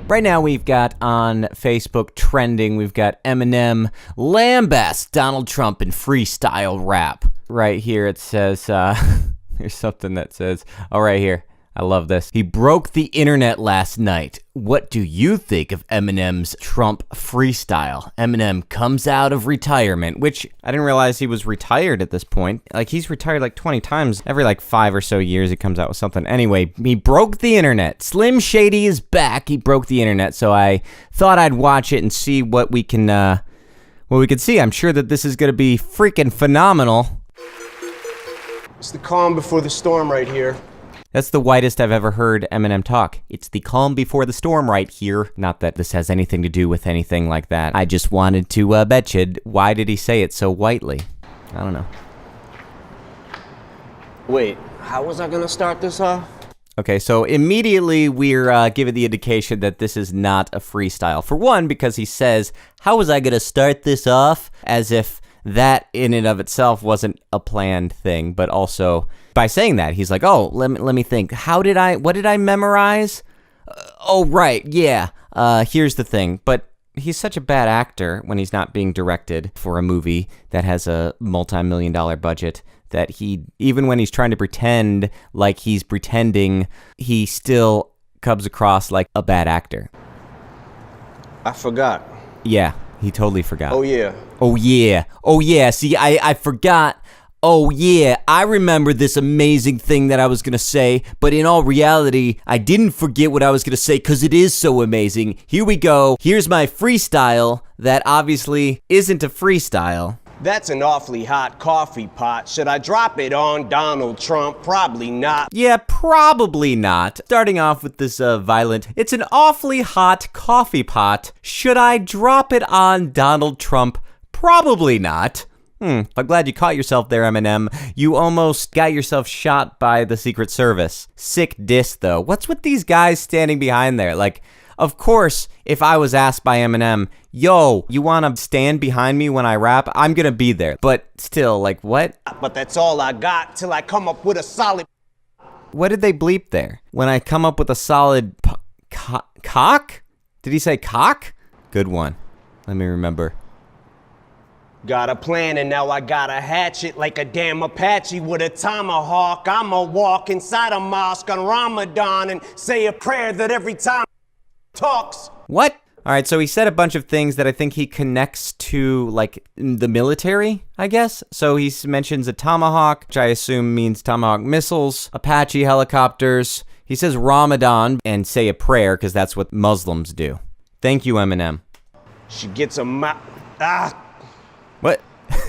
Right now we've got on Facebook trending, we've got Eminem lambasts Donald Trump in freestyle rap. Right here it says, there's something that says, oh, right here. I love this. He broke the internet last night. What do you think of Eminem's Trump freestyle? Eminem comes out of retirement, which I didn't realize he was retired at this point. Like, he's retired like 20 times. Every like 5 or so years he comes out with something. Anyway, he broke the internet. Slim Shady is back. He broke the internet, so I thought I'd watch it and see what we can see. I'm sure that this is going to be freaking phenomenal. It's the calm before the storm right here. That's the whitest I've ever heard Eminem talk. It's the calm before the storm right here. Not that this has anything to do with anything like that. I just wanted to bet you, why did he say it so whitely? I don't know. Wait, how was I gonna start this off? Okay, so immediately we're given the indication that this is not a freestyle. For one, because he says, how was I gonna start this off? As if that in and of itself wasn't a planned thing, but also by saying that, he's like, oh, let me think. What did I memorize? Oh, right, yeah. Here's the thing. But he's such a bad actor when he's not being directed for a movie that has a multi-million-dollar budget that even when he's trying to pretend like he's pretending, he still comes across like a bad actor. I forgot. Yeah, he totally forgot. Oh, yeah. Oh, yeah. Oh, yeah. See, I forgot. Oh, yeah, I remember this amazing thing that I was going to say, but in all reality, I didn't forget what I was going to say because it is so amazing. Here we go. Here's my freestyle that obviously isn't a freestyle. That's an awfully hot coffee pot. Should I drop it on Donald Trump? Probably not. Yeah, probably not. Starting off with this violent, it's an awfully hot coffee pot. Should I drop it on Donald Trump? Probably not. I'm glad you caught yourself there, Eminem. You almost got yourself shot by the Secret Service. Sick diss, though. What's with these guys standing behind there? Like, of course, if I was asked by Eminem, yo, you want to stand behind me when I rap? I'm going to be there. But still, like, what? But that's all I got till I come up with a solid... What did they bleep there? When I come up with a solid cock? Did he say cock? Good one. Let me remember. Got a plan and now I got a hatchet like a damn Apache with a tomahawk. I'ma walk inside a mosque on Ramadan and say a prayer that every time talks. What? All right, so he said a bunch of things that I think he connects to, like, the military, I guess. So he mentions a tomahawk, which I assume means tomahawk missiles, Apache helicopters. He says Ramadan and say a prayer because that's what Muslims do. Thank you, Eminem. She gets a What?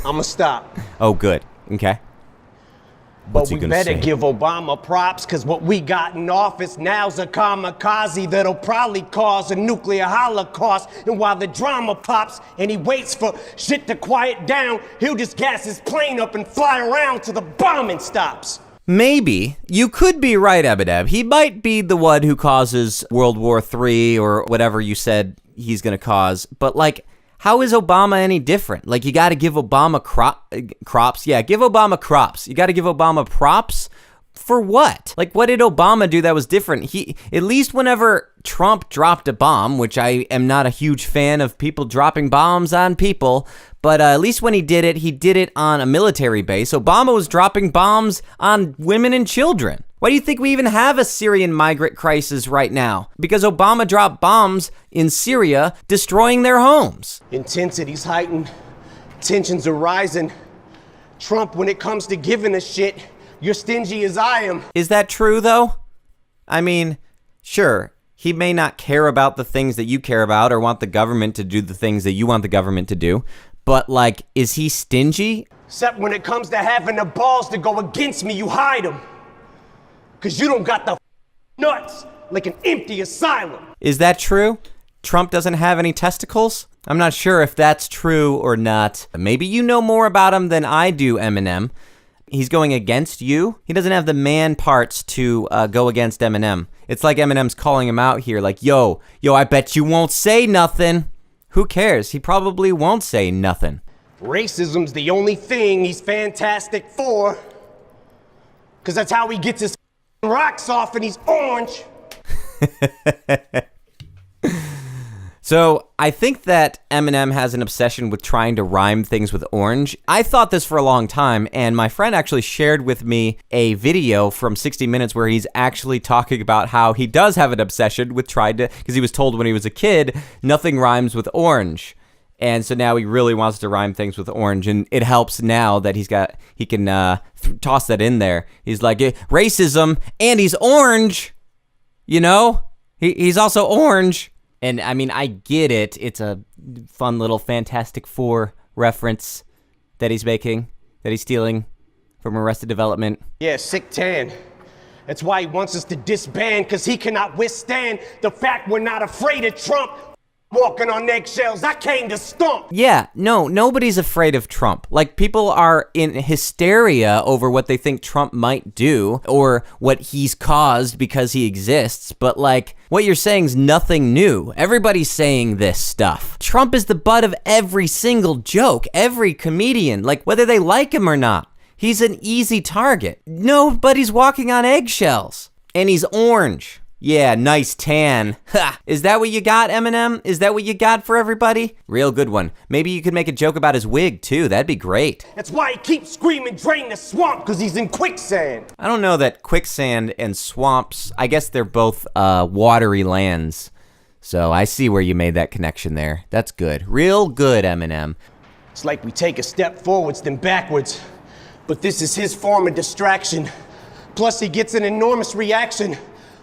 I'ma stop. Oh, good. Okay. But we better give Obama props, because what we got in office now's a kamikaze that'll probably cause a nuclear holocaust. And while the drama pops and he waits for shit to quiet down, he'll just gas his plane up and fly around till the bombing stops. Maybe. You could be right, Eminem. He might be the one who causes World War III or whatever you said he's going to cause. But, like, how is Obama any different? Like, you got to give Obama crops. Yeah, give Obama crops. You got to give Obama props for what? Like, what did Obama do that was different? At least whenever Trump dropped a bomb, which I am not a huge fan of people dropping bombs on people, but at least when he did it on a military base. Obama was dropping bombs on women and children. Why do you think we even have a Syrian migrant crisis right now? Because Obama dropped bombs in Syria, destroying their homes. Intensity's heightened, tensions are rising. Trump, when it comes to giving a shit, you're stingy as I am. Is that true, though? I mean, sure, he may not care about the things that you care about or want the government to do the things that you want the government to do, but, like, is he stingy? Except when it comes to having the balls to go against me, you hide them. Because you don't got the nuts like an empty asylum. Is that true? Trump doesn't have any testicles? I'm not sure if that's true or not. Maybe you know more about him than I do, Eminem. He's going against you? He doesn't have the man parts to go against Eminem. It's like Eminem's calling him out here, like, yo, I bet you won't say nothing. Who cares? He probably won't say nothing. Racism's the only thing he's fantastic for. Because that's how he gets his rocks off and he's orange. So I think that Eminem has an obsession with trying to rhyme things with orange. I thought this for a long time, and my friend actually shared with me a video from 60 Minutes where he's actually talking about how he does have an obsession with trying to, because he was told when he was a kid, nothing rhymes with orange. And so now he really wants to rhyme things with orange, and it helps now that he can toss that in there. He's like, racism, and he's orange, you know? He's also orange. And I mean, I get it. It's a fun little Fantastic Four reference that he's making, that he's stealing from Arrested Development. Yeah, sick tan. That's why he wants us to disband, because he cannot withstand the fact we're not afraid of Trump. Walking on eggshells, I came to stomp. Yeah, no, nobody's afraid of Trump. Like, people are in hysteria over what they think Trump might do or what he's caused because he exists. But, like, what you're saying is nothing new. Everybody's saying this stuff. Trump is the butt of every single joke, every comedian, like, whether they like him or not. He's an easy target. Nobody's walking on eggshells. And he's orange. Yeah, nice tan. Ha! Is that what you got, Eminem? Is that what you got for everybody? Real good one. Maybe you could make a joke about his wig, too. That'd be great. That's why he keeps screaming, drain the swamp, because he's in quicksand. I don't know that quicksand and swamps, I guess they're both watery lands. So I see where you made that connection there. That's good. Real good, Eminem. It's like we take a step forwards, then backwards. But this is his form of distraction. Plus, he gets an enormous reaction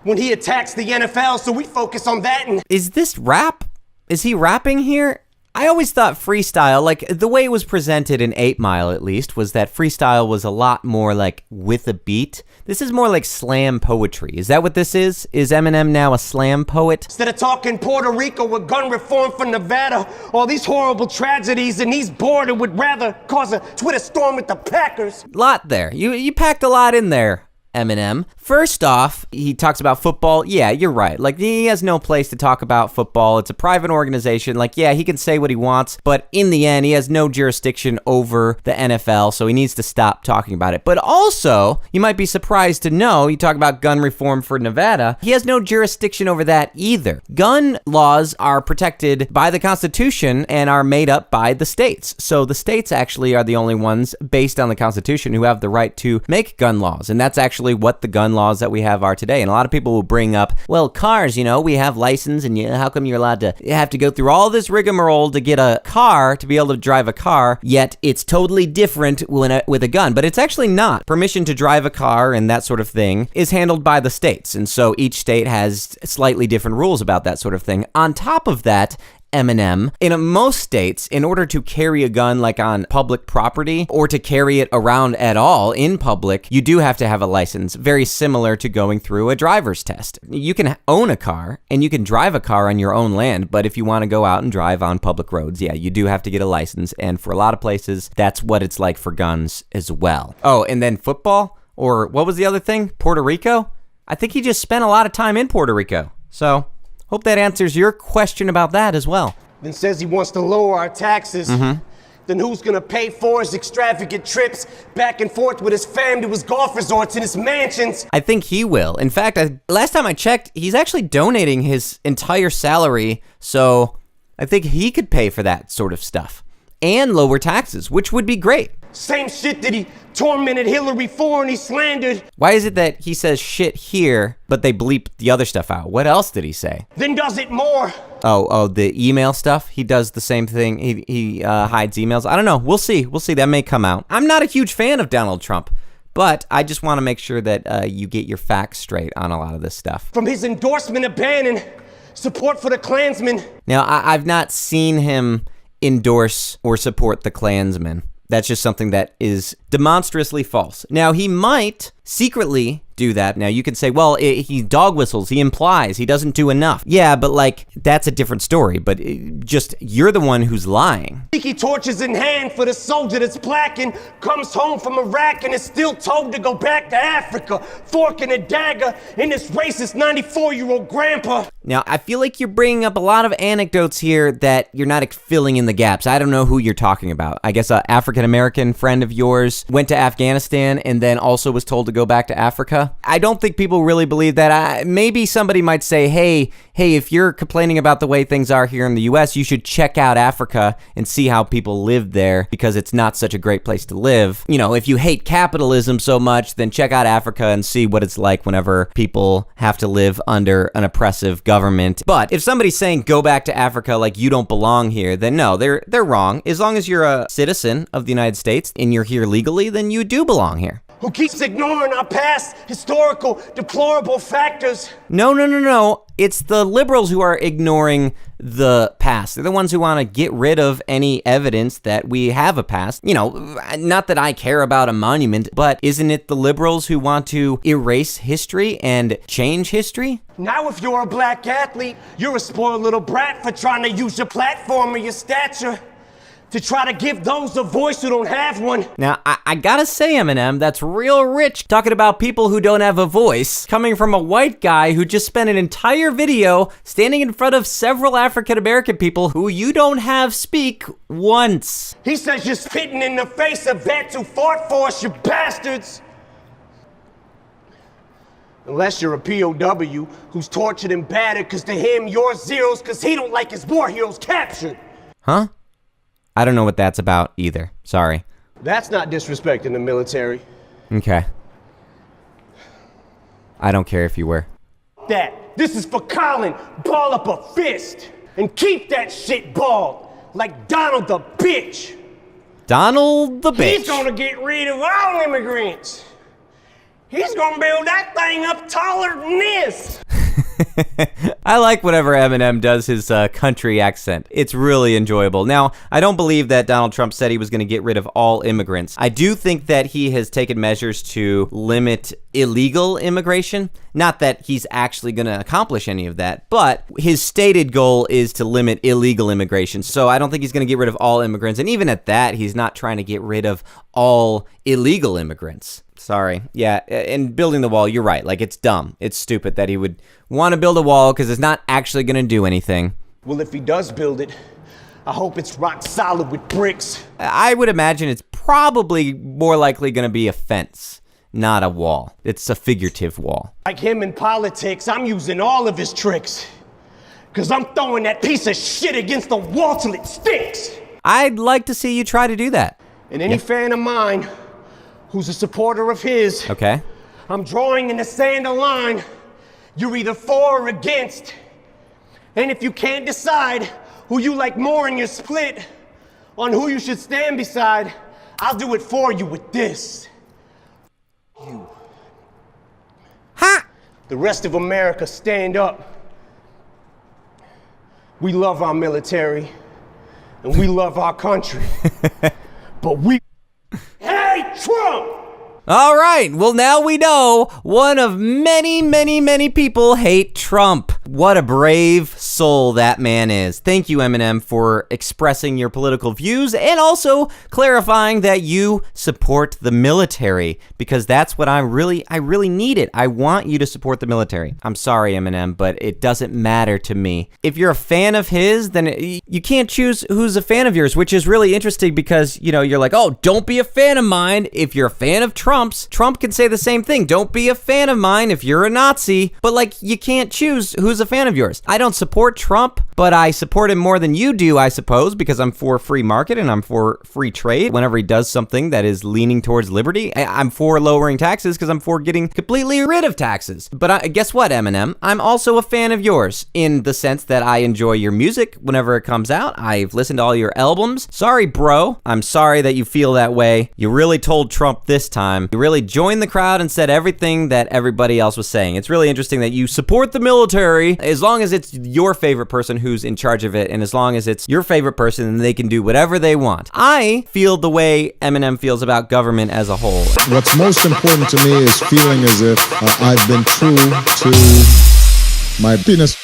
when he attacks the NFL, so we focus on that. And is this rap? Is he rapping here? I always thought freestyle, like the way it was presented in 8 Mile at least, was that freestyle was a lot more like with a beat. This is more like slam poetry. Is that what this is? Is Eminem now a slam poet? Instead of talking Puerto Rico with gun reform for Nevada, all these horrible tragedies, and he's bored and would rather cause a Twitter storm with the Packers. Lot there. You packed a lot in there, Eminem. First off, he talks about football. Yeah, you're right. Like, he has no place to talk about football. It's a private organization. Like, yeah, he can say what he wants, but in the end, he has no jurisdiction over the NFL, so he needs to stop talking about it. But also, you might be surprised to know, you talk about gun reform for Nevada, he has no jurisdiction over that either. Gun laws are protected by the Constitution and are made up by the states. So the states actually are the only ones, based on the Constitution, who have the right to make gun laws, and that's actually what the gun laws that we have are today. And a lot of people will bring up, well, cars, you know, we have license, and how come you're allowed to have to go through all this rigmarole to get a car, to be able to drive a car, yet it's totally different with a gun. But it's actually not. Permission to drive a car and that sort of thing is handled by the states. And so each state has slightly different rules about that sort of thing. On top of that, Eminem, in most states, in order to carry a gun like on public property or to carry it around at all in public, you do have to have a license, very similar to going through a driver's test. You can own a car and you can drive a car on your own land, but if you want to go out and drive on public roads, yeah, you do have to get a license, and for a lot of places, that's what it's like for guns as well. Oh, and then football? Or what was the other thing? Puerto Rico? I think he just spent a lot of time in Puerto Rico, so hope that answers your question about that as well. Then says he wants to lower our taxes. Then who's gonna pay for his extravagant trips back and forth with his fam to his golf resorts and his mansions? I think he will. In fact, last time I checked, he's actually donating his entire salary, so I think he could pay for that sort of stuff and lower taxes, which would be great. Same shit that he tormented Hillary for and he slandered. Why is it that he says shit here, but they bleep the other stuff out? What else did he say? Then does it more. Oh, the email stuff? He does the same thing. He hides emails. I don't know. We'll see. That may come out. I'm not a huge fan of Donald Trump, but I just want to make sure that you get your facts straight on a lot of this stuff. From his endorsement of banning support for the Klansmen. Now, I've not seen him endorse or support the Klansmen. That's just something that is demonstrously false. Now, he might secretly do that. Now, you could say, well, he dog whistles, he implies, he doesn't do enough. Yeah, but like, that's a different story. But just, you're the one who's lying. Tiki torches in hand for the soldier that's blacking, comes home from Iraq and is still told to go back to Africa, fork and a dagger in this racist 94-year-old grandpa. Now, I feel like you're bringing up a lot of anecdotes here that you're not filling in the gaps. I don't know who you're talking about. I guess an African-American friend of yours went to Afghanistan and then also was told to go back to Africa. Africa. I don't think people really believe that. Maybe somebody might say, hey, if you're complaining about the way things are here in the US, you should check out Africa and see how people live there, because it's not such a great place to live. You know, if you hate capitalism so much, then check out Africa and see what it's like whenever people have to live under an oppressive government. But if somebody's saying go back to Africa like you don't belong here, then no, they're wrong. As long as you're a citizen of the United States and you're here legally, then you do belong here. Who keeps ignoring our past historical deplorable factors. No. It's the liberals who are ignoring the past. They're the ones who want to get rid of any evidence that we have a past. You know, not that I care about a monument, but isn't it the liberals who want to erase history and change history? Now if you're a black athlete, you're a spoiled little brat for trying to use your platform or your stature to try to give those a voice who don't have one. Now, I gotta say, Eminem, that's real rich talking about people who don't have a voice, coming from a white guy who just spent an entire video standing in front of several African-American people who you don't have speak once. He says you're spitting in the face of vets who fought for us, you bastards. Unless you're a POW who's tortured and battered, cause to him you're zeros cause he don't like his war heroes captured. Huh? I don't know what that's about either. Sorry. That's not disrespecting the military. Okay. I don't care if you were. This is for Colin. Ball up a fist. And keep that shit balled. Like Donald the bitch. Donald the bitch. He's gonna get rid of all immigrants. He's gonna build that thing up taller than this. I like whenever Eminem does his country accent. It's really enjoyable. Now, I don't believe that Donald Trump said he was going to get rid of all immigrants. I do think that he has taken measures to limit illegal immigration. Not that he's actually going to accomplish any of that, but his stated goal is to limit illegal immigration. So I don't think he's going to get rid of all immigrants. And even at that, he's not trying to get rid of all illegal immigrants. Sorry. Yeah, and building the wall, you're right. Like, it's dumb. It's stupid that he would want to build a wall because it's not actually going to do anything. Well, if he does build it, I hope it's rock solid with bricks. I would imagine it's probably more likely going to be a fence, not a wall. It's a figurative wall. Like him in politics, I'm using all of his tricks. Because I'm throwing that piece of shit against the wall till it sticks. I'd like to see you try to do that. And any fan of mine who's a supporter of his. Okay. I'm drawing in the sand a line. You're either for or against. And if you can't decide who you like more in your split on who you should stand beside, I'll do it for you with this. You. Ha! The rest of America, stand up. We love our military and we love our country. But we hate Trump! All right, well, now we know one of many, many, many people hate Trump. What a brave soul that man is. Thank you, Eminem, for expressing your political views and also clarifying that you support the military, because that's what I really need it. I want you to support the military. I'm sorry, Eminem, but it doesn't matter to me. If you're a fan of his, then you can't choose who's a fan of yours, which is really interesting because, you know, you're like, oh, don't be a fan of mine if you're a fan of Trump's. Trump can say the same thing. Don't be a fan of mine if you're a Nazi. But, like, you can't choose who's a fan of yours. I don't support Trump, but I support him more than you do, I suppose, because I'm for free market and I'm for free trade. Whenever he does something that is leaning towards liberty, I'm for lowering taxes because I'm for getting completely rid of taxes. But guess what, Eminem? I'm also a fan of yours in the sense that I enjoy your music whenever it comes out. I've listened to all your albums. Sorry, bro. I'm sorry that you feel that way. You really told Trump this time. You really joined the crowd and said everything that everybody else was saying. It's really interesting that you support the military as long as it's your favorite person who's in charge of it, and as long as it's your favorite person, then they can do whatever they want. I feel the way Eminem feels about government as a whole. What's most important to me is feeling as if I've been true to my penis.